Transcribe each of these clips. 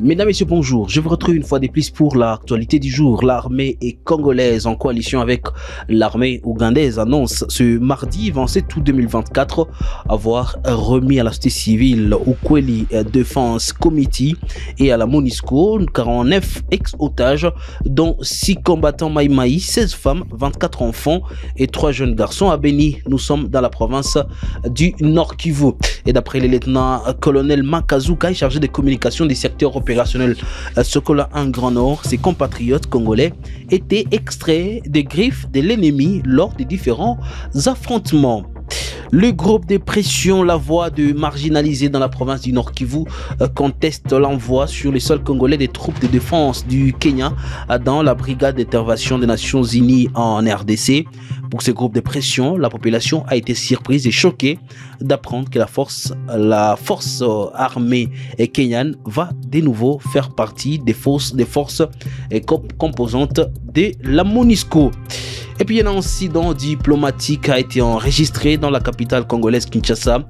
Mesdames et messieurs, bonjour. Je vous retrouve une fois de plus pour l'actualité du jour. L'armée congolaise en coalition avec l'armée ougandaise annonce ce mardi 27 août 2024 avoir remis à la société civile au Kweli Defense Committee et à la MONUSCO 49 ex-otages dont 6 combattants Maïmaï, 16 femmes, 24 enfants et 3 jeunes garçons à Beni. Nous sommes dans la province du Nord Kivu. Et d'après le lieutenant-colonel Makazuka, chargé des communications des secteurs opérationnels Sokola 1 Grand Nord, ses compatriotes congolais étaient extraits des griffes de l'ennemi lors des différents affrontements. Le groupe de pression La Voix de marginalisés dans la province du Nord Kivu conteste l'envoi sur les sols congolais des troupes de défense du Kenya dans la brigade d'intervention des Nations Unies en RDC. Pour ce groupe de pression, la population a été surprise et choquée d'apprendre que la force armée kenyane va de nouveau faire partie des forces composantes de la MONUSCO. Et puis un incident diplomatique a été enregistré dans la capitale congolaise Kinshasa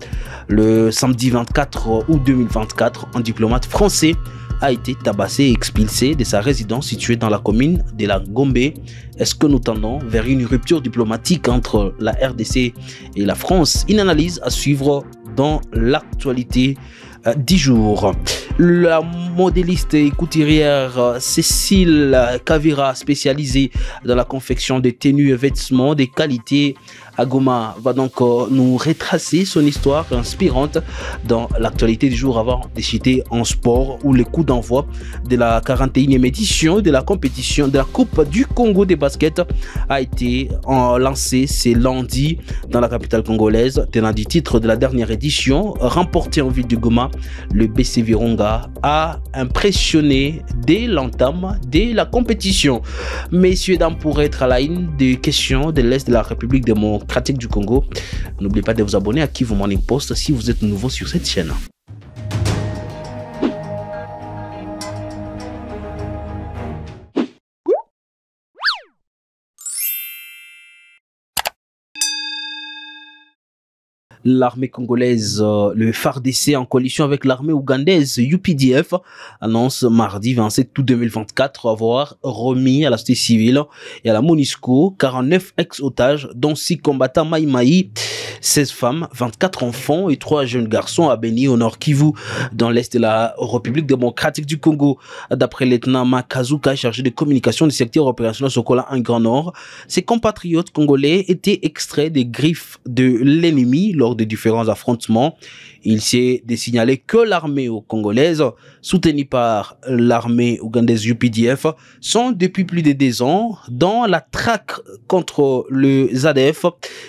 le samedi 24 août 2024. Un diplomate français a été tabassé et expulsé de sa résidence située dans la commune de la Gombe. Est-ce que nous tendons vers une rupture diplomatique entre la RDC et la France? Une analyse à suivre dans l'actualité du jour. La modéliste et couturière Cécile Kavira, spécialisée dans la confection des tenues et vêtements de qualité à Goma, va donc nous retracer son histoire inspirante dans l'actualité du jour avant de citer en sport où le coup d'envoi de la 41e édition de la compétition de la Coupe du Congo de basket a été lancé ce lundi dans la capitale congolaise. Tenant du titre de la dernière édition, remporté en ville de Goma, le BC Virunga a impressionné dès l'entame de la compétition. Messieurs, dames, pour être à la une des questions de l'Est de la République démocratique du Congo, n'oubliez pas de vous abonner à Kivu Morning Post si vous êtes nouveau sur cette chaîne. L'armée congolaise, le FARDC en coalition avec l'armée ougandaise UPDF, annonce mardi 27 août 2024 avoir remis à la société civile et à la MONUSCO 49 ex-otages dont 6 combattants Maïmaï, 16 femmes, 24 enfants et 3 jeunes garçons à Beni au Nord Kivu dans l'Est de la République démocratique du Congo. D'après le lieutenant Makazuka, chargé de communication du secteur opérationnel Sokola 1 Grand Nord, ses compatriotes congolais étaient extraits des griffes de l'ennemi lors de différents affrontements. Il s'est de signaler que l'armée congolaise, soutenue par l'armée ougandaise UPDF, sont depuis plus de 2 ans dans la traque contre le ZADF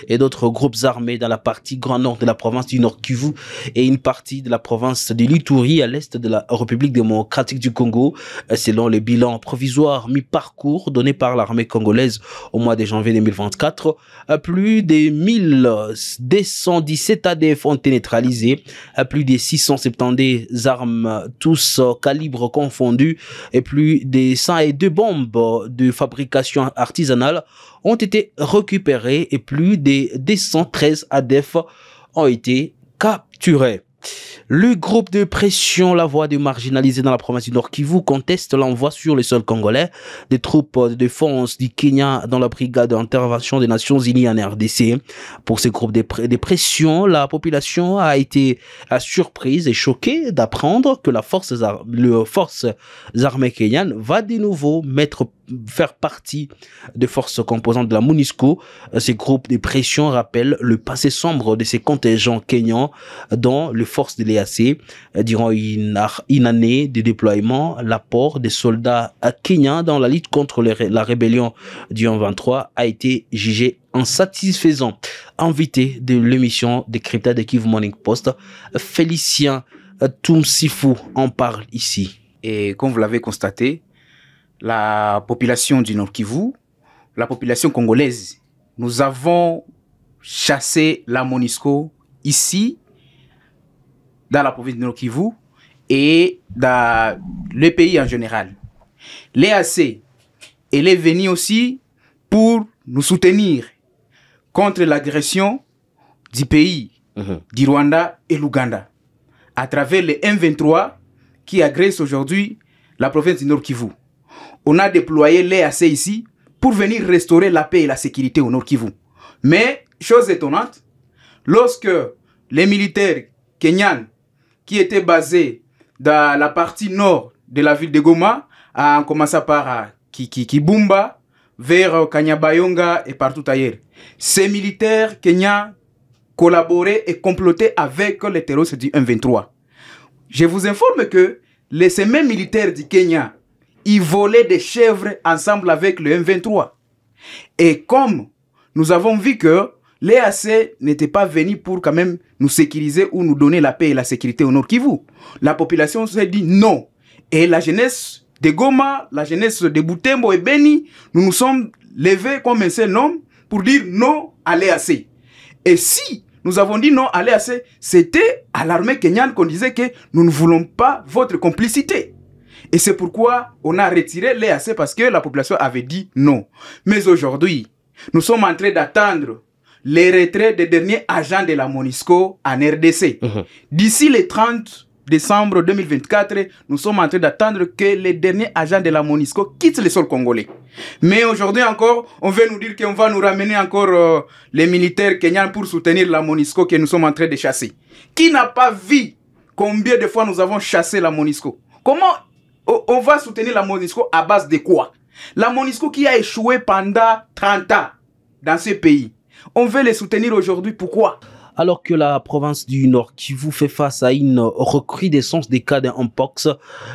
et d'autres groupes armés dans la partie grand nord de la province du Nord Kivu et une partie de la province de l'Ituri à l'est de la République démocratique du Congo, selon le bilan provisoire mi-parcours donné par l'armée congolaise au mois de janvier 2024. Plus de 1217 ADF ont été neutralisés. Plus de 670 armes, tous calibres confondus, et plus de 102 bombes de fabrication artisanale ont été récupérées et plus de 213 ADF ont été capturés. Le groupe de pression La Voix de marginalisés dans la province du Nord Kivu conteste l'envoi sur le sol congolais des troupes de défense du Kenya dans la brigade d'intervention des Nations Unies en RDC. Pour ce groupe de pression, la population a été surprise et choquée d'apprendre que la force armée kenyane va de nouveau faire partie des forces composantes de la MONUSCO. Ces groupes de pression rappellent le passé sombre de ces contingents kenyans dont les forces de l'EAC. Durant une année de déploiement, l'apport des soldats kenyans dans la lutte contre la rébellion du M23 a été jugé insatisfaisant. Invité de l'émission Décryptage de Kivu Morning Post, Félicien Toumsifou en parle ici. Et comme vous l'avez constaté, la population du Nord Kivu, la population congolaise, nous avons chassé la MONUSCO ici, dans la province du Nord Kivu et dans le pays en général. L'EAC, elle est venue aussi pour nous soutenir contre l'agression du pays, du Rwanda et l'Ouganda, à travers les M23 qui agresse aujourd'hui la province du Nord Kivu. On a déployé l'EAC ici pour venir restaurer la paix et la sécurité au Nord Kivu. Mais, chose étonnante, lorsque les militaires kenyans qui étaient basés dans la partie nord de la ville de Goma, en commençant par Kibumba, vers Kanyabayonga et partout ailleurs, ces militaires kenyans collaboraient et complotaient avec les terroristes du M23. Je vous informe que ces mêmes militaires du Kenya, ils volaient des chèvres ensemble avec le M23. Et comme nous avons vu que l'EAC n'était pas venu pour quand même nous sécuriser ou nous donner la paix et la sécurité au Nord Kivu, la population s'est dit non. Et la jeunesse de Goma, la jeunesse de Butembo et Beni, nous nous sommes levés comme un seul homme pour dire non à l'EAC. Et si nous avons dit non à l'EAC, c'était à l'armée kenyane qu'on disait que nous ne voulons pas votre complicité. Et c'est pourquoi on a retiré l'EAC parce que la population avait dit non. Mais aujourd'hui, nous sommes en train d'attendre les retraits des derniers agents de la MONUSCO en RDC. D'ici le 30 décembre 2024, nous sommes en train d'attendre que les derniers agents de la MONUSCO quittent le sol congolais. Mais aujourd'hui encore, on veut nous dire qu'on va nous ramener encore les militaires kenyans pour soutenir la MONUSCO que nous sommes en train de chasser. Qui n'a pas vu combien de fois nous avons chassé la MONUSCO? Comment on va soutenir la MONUSCO à base de quoi? La MONUSCO qui a échoué pendant 30 ans dans ce pays. On veut les soutenir aujourd'hui, pourquoi? Alors que la province du Nord Kivu fait face à une recrudescence des cas d'Mpox,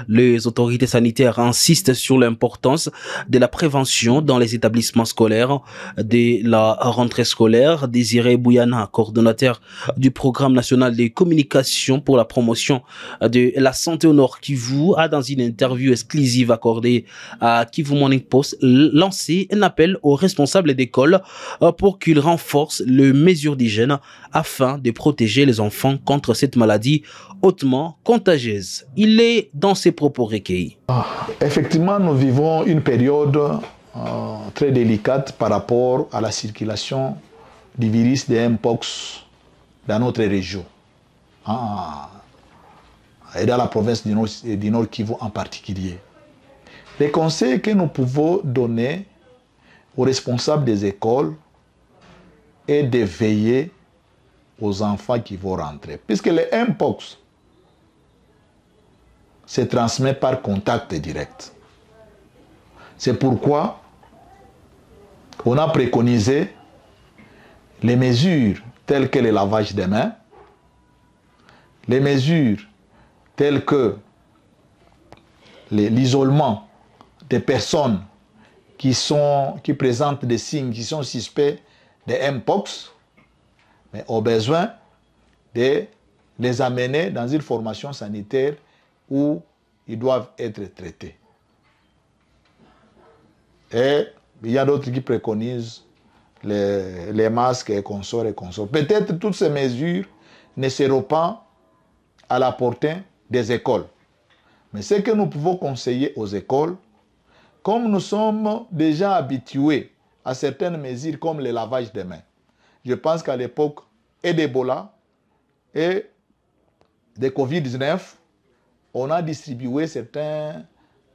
les autorités sanitaires insistent sur l'importance de la prévention dans les établissements scolaires. Dès la rentrée scolaire, Désiré Bouyana, coordonnateur du programme national de communication pour la promotion de la santé au Nord Kivu, a dans une interview exclusive accordée à Kivu Morning Post lancé un appel aux responsables d'école pour qu'ils renforcent les mesures d'hygiène afin de protéger les enfants contre cette maladie hautement contagieuse. Il est dans ses propos recueillis. Effectivement, nous vivons une période très délicate par rapport à la circulation du virus de Mpox dans notre région. Et dans la province du Nord Kivu en particulier. Les conseils que nous pouvons donner aux responsables des écoles est de veiller aux enfants qui vont rentrer. Puisque le Mpox se transmet par contact direct. C'est pourquoi on a préconisé les mesures telles que le lavage des mains, les mesures telles que l'isolement des personnes qui présentent des signes qui sont suspects de Mpox, mais au besoin de les amener dans une formation sanitaire où ils doivent être traités. Et il y a d'autres qui préconisent les masques et consorts et consorts. Peut-être toutes ces mesures ne seront pas à la portée des écoles. Mais ce que nous pouvons conseiller aux écoles, comme nous sommes déjà habitués à certaines mesures comme le lavage des mains, je pense qu'à l'époque et d'Ebola et de Covid-19, on a distribué certaines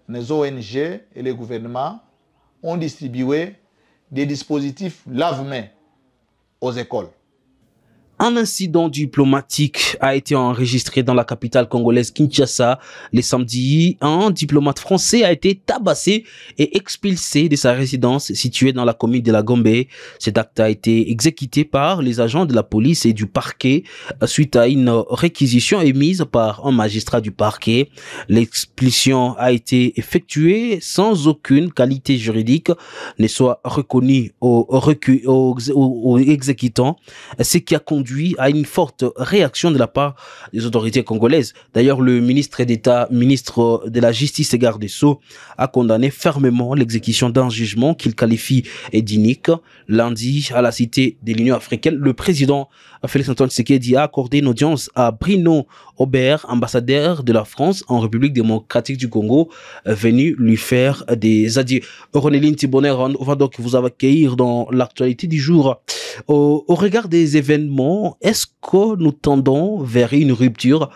ONG et les gouvernements ont distribué des dispositifs lave-mains aux écoles. Un incident diplomatique a été enregistré dans la capitale congolaise Kinshasa. Le samedi, un diplomate français a été tabassé et expulsé de sa résidence située dans la commune de la Gombe. Cet acte a été exécuté par les agents de la police et du parquet suite à une réquisition émise par un magistrat du parquet. L'expulsion a été effectuée sans aucune qualité juridique ne soit reconnue aux exécutants, ce qui a conduit à une forte réaction de la part des autorités congolaises. D'ailleurs, le ministre d'État, ministre de la Justice et garde des Sceaux, a condamné fermement l'exécution d'un jugement qu'il qualifie d'inique. Lundi, à la Cité de l'Union africaine, le président Félix-Antoine Tshisekedi a accordé une audience à Bruno Aubert, ambassadeur de la France en République démocratique du Congo, venu lui faire des adieux. Ronéline Thibonnet, on va donc vous accueillir dans l'actualité du jour. Au regard des événements, est-ce que nous tendons vers une rupture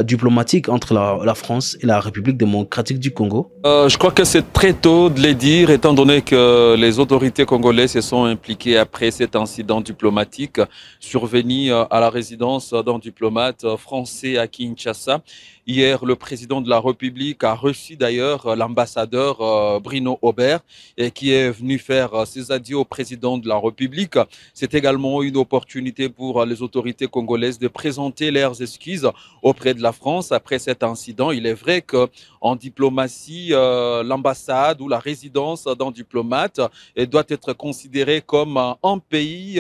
diplomatique entre la France et la République démocratique du Congo? Je crois que c'est très tôt de le dire, étant donné que les autorités congolaises se sont impliquées après cet incident diplomatique survenu à la résidence d'un diplomate français à Kinshasa. Hier, le président de la République a reçu d'ailleurs l'ambassadeur Bruno Aubert, qui est venu faire ses adieux au président de la République. C'est également une opportunité pour les autorités congolaises de présenter leurs excuses auprès de la France après cet incident. Il est vrai qu'en diplomatie, l'ambassade ou la résidence d'un diplomate doit être considérée comme un pays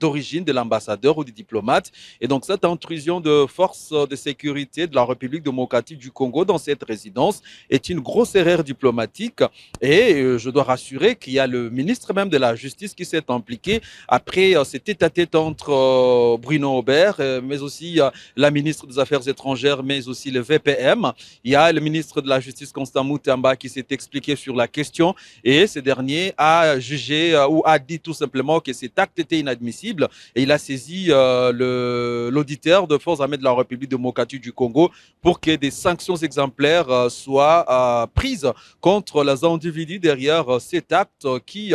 d'origine de l'ambassadeur ou du diplomate. Et donc cette intrusion de forces de sécurité de la République démocratique du Congo dans cette résidence est une grosse erreur diplomatique. Et je dois rassurer qu'il y a le ministre même de la Justice qui s'est impliqué après cet tête-à-tête entre Bruno Aubert, mais aussi la ministre des Affaires étrangères, mais aussi le VPM. Il y a le ministre de la Justice, Constant Mutamba, qui s'est expliqué sur la question et ce dernier a jugé ou a dit tout simplement que cet acte était inadmissible et il a saisi l'auditeur de forces armées de la République démocratique du Congo pour que des sanctions exemplaires soient prises contre les individus derrière cet acte qui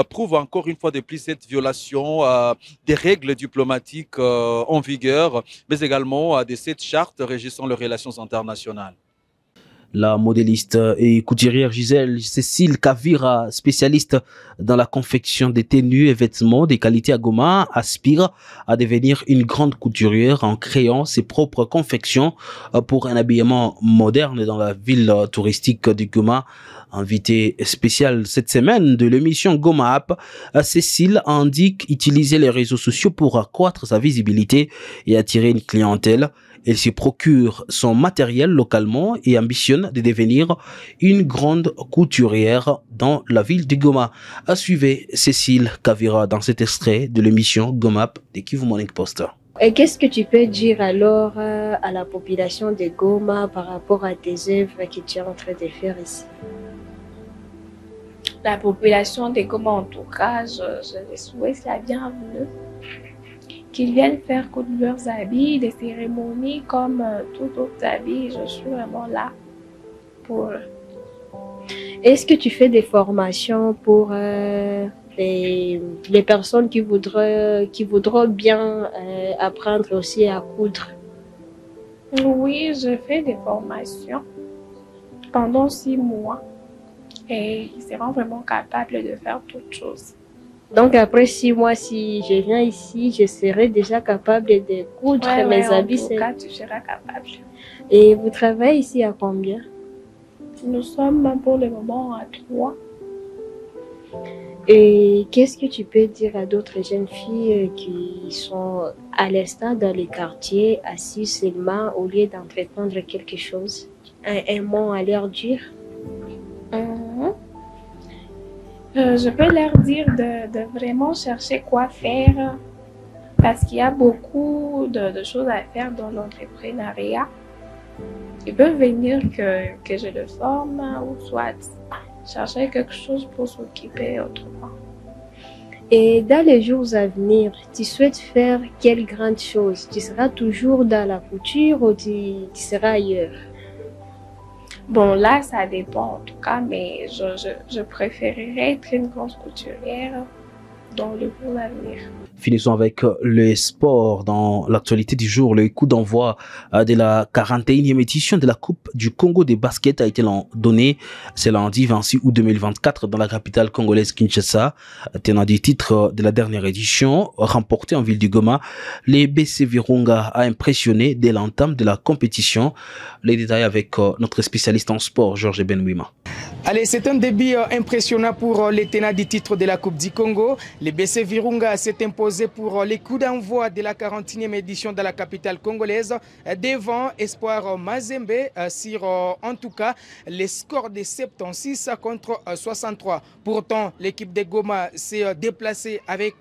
prouve encore une fois de plus cette violation des règles diplomatiques en vigueur, mais également de cette charte régissant les relations internationales. La modéliste et couturière Gisèle Cécile Kavira, spécialiste dans la confection des tenues et vêtements de qualité à Goma, aspire à devenir une grande couturière en créant ses propres confections pour un habillement moderne dans la ville touristique de Goma. Invité spécial cette semaine de l'émission Goma App, Cécile indique utiliser les réseaux sociaux pour accroître sa visibilité et attirer une clientèle. Elle se procure son matériel localement et ambitionne de devenir une grande couturière dans la ville de Goma. Suivez Cécile Kavira dans cet extrait de l'émission Goma App de Kivu Morning Post. Et qu'est-ce que tu peux dire alors à la population de Goma par rapport à tes œuvres que tu es en train de faire ici? La population de Goma, en tout cas, je les souhaite la bienvenue. Qu'ils viennent faire coudre leurs habits, des cérémonies comme tout autre habit. Je suis vraiment là pour eux. Est-ce que tu fais des formations pour les personnes qui voudront bien apprendre aussi à coudre? Oui, je fais des formations pendant 6 mois et ils seront vraiment capables de faire toutes choses. Donc après 6 mois, si je viens ici, je serai déjà capable de coudre mes habits. En tout cas, tu seras capable. Et vous travaillez ici à combien? Nous sommes pour le moment à 3. Et qu'est-ce que tu peux dire à d'autres jeunes filles qui sont à l'instant dans les quartiers, assises seulement au lieu d'entreprendre quelque chose? Un mot à leur dire? Je peux leur dire de vraiment chercher quoi faire parce qu'il y a beaucoup de choses à faire dans l'entrepreneuriat. Ils peuvent venir que je le forme ou soit chercher quelque chose pour s'occuper autrement. Et dans les jours à venir, tu souhaites faire quelle grande chose? Tu seras toujours dans la couture ou tu seras ailleurs? Bon, là, ça dépend en tout cas, mais je préférerais être une grande couturière dans le jour à venir. Finissons avec le sport. Dans l'actualité du jour, le coup d'envoi de la 41e édition de la Coupe du Congo de basket a été donné ce lundi 26 août 2024 dans la capitale congolaise Kinshasa. Tenant du titre de la dernière édition, remporté en ville du Goma, les BC Virunga a impressionné dès l'entame de la compétition. Les détails avec notre spécialiste en sport, Georges Benouima. Allez, c'est un début impressionnant pour les tenants du titre de la Coupe du Congo. Les BC Virunga s'est imposé pour les coups d'envoi de la 41e édition de la capitale congolaise devant Espoir Mazembe sur en tout cas les scores de 76 contre 63. Pourtant, l'équipe de Goma s'est déplacée avec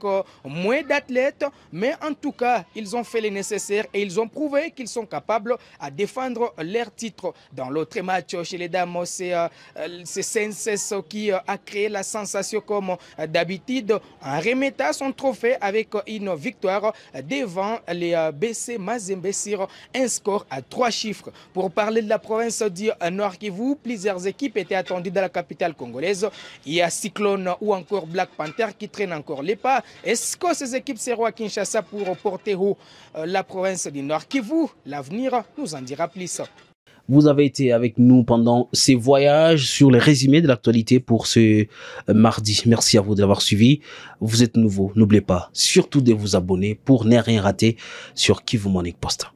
moins d'athlètes, mais en tout cas, ils ont fait le nécessaire et ils ont prouvé qu'ils sont capables à défendre leur titre. Dans l'autre match chez les dames, c'est CNSS qui a créé la sensation comme d'habitude en remettant son trophée avec une victoire devant les BC Mazembe sur un score à 3 chiffres. Pour parler de la province du Nord Kivu, plusieurs équipes étaient attendues dans la capitale congolaise. Il y a Cyclone ou encore Black Panther qui traînent encore les pas. Est-ce que ces équipes seront à Kinshasa pour porter haut la province du Nord Kivu? L'avenir nous en dira plus. Vous avez été avec nous pendant ces voyages sur les résumés de l'actualité pour ce mardi. Merci à vous d'avoir suivi. Vous êtes nouveau, n'oubliez pas surtout de vous abonner pour ne rien rater sur Kivu Morning Post.